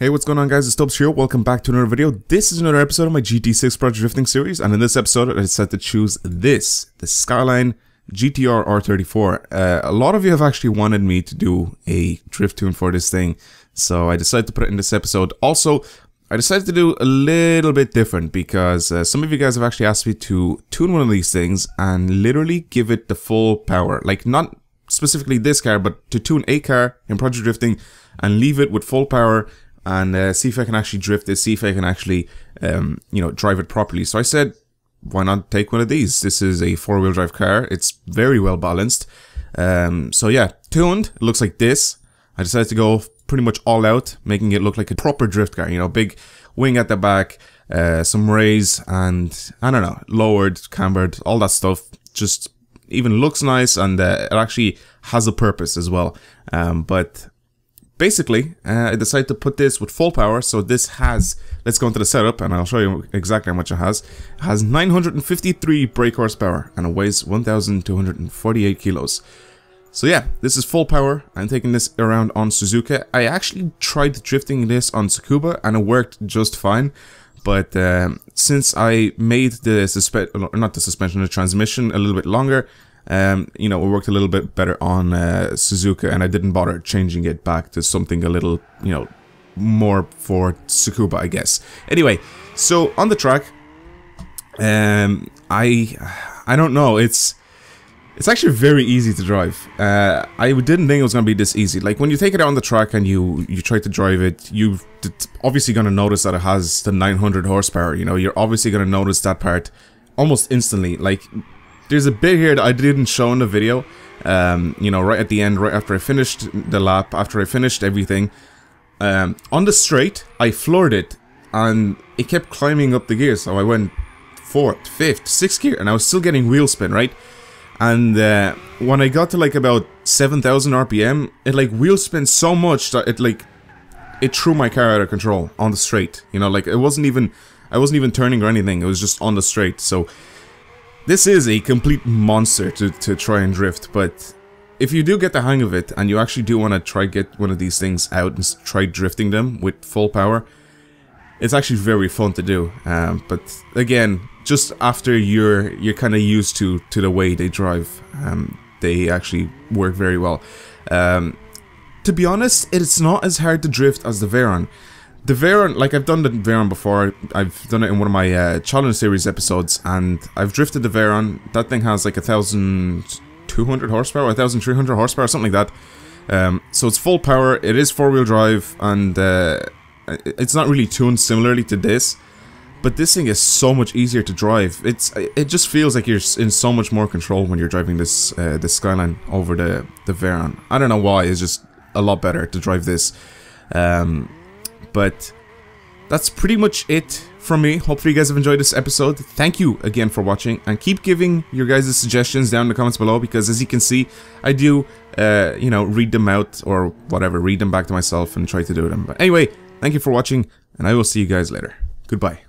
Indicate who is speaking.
Speaker 1: Hey, what's going on guys, it's Stubbs here, welcome back to another video. This is another episode of my GT6 Project Drifting series, and in this episode I decided to choose the Skyline GTR R34. A lot of you have actually wanted me to do a drift tune for this thing, so I decided to put it in this episode. Also, I decided to do a little bit different because some of you guys have actually asked me to tune one of these things and literally give it the full power. Like, not specifically this car, but to tune a car in Project Drifting and leave it with full power and see if I can actually drift it, see if I can actually, drive it properly. So I said, why not take one of these? This is a four-wheel drive car. It's very well balanced. So yeah, tuned. It looks like this. I decided to go pretty much all out, making it look like a proper drift car. You know, big wing at the back, some rays, and I don't know, lowered, cambered, all that stuff. Just even looks nice, and it actually has a purpose as well. But basically, I decided to put this with full power. So this has, let's go into the setup and I'll show you exactly how much it has. It has 953 brake horsepower and it weighs 1,248 kilos. So yeah, this is full power. I'm taking this around on Suzuka. I actually tried drifting this on Tsukuba and it worked just fine. But since I made the transmission a little bit longer, it worked a little bit better on Suzuka, and I didn't bother changing it back to something a little, more for Tsukuba, I guess. Anyway, so on the track, I don't know, it's actually very easy to drive. I didn't think it was gonna be this easy. Like, when you take it out on the track and you try to drive it, you're obviously gonna notice that it has the 900 horsepower. You're obviously gonna notice that part almost instantly. Like, there's a bit here that I didn't show in the video, right at the end, right after I finished the lap, after I finished everything. On the straight, I floored it, and it kept climbing up the gears, so I went 4th, 5th, 6th gear, and I was still getting wheel spin, right? And when I got to like about 7,000 RPM, it like wheel spun so much that it threw my car out of control on the straight. I wasn't even turning or anything, it was just on the straight. So this is a complete monster to try and drift, but if you do get the hang of it and you actually do want to try get one of these things out and try drifting them with full power, it's actually very fun to do. But again, just after you're kind of used to the way they drive, they actually work very well. To be honest, it's not as hard to drift as the Veyron. The Veyron, like, I've done the Veyron before. I've done it in one of my challenge series episodes, and I've drifted the Veyron. That thing has like 1,200 horsepower, 1,300 horsepower, something like that. So it's full power. It is four-wheel drive, and it's not really tuned similarly to this. But this thing is so much easier to drive. It just feels like you're in so much more control when you're driving this Skyline over the Veyron. I don't know why. It's just a lot better to drive this. But that's pretty much it from me. Hopefully you guys have enjoyed this episode. Thank you again for watching, and keep giving your guys' suggestions down in the comments below, because as you can see, I do read them out, or whatever, read them back to myself and try to do them. But anyway, thank you for watching, and I will see you guys later. Goodbye.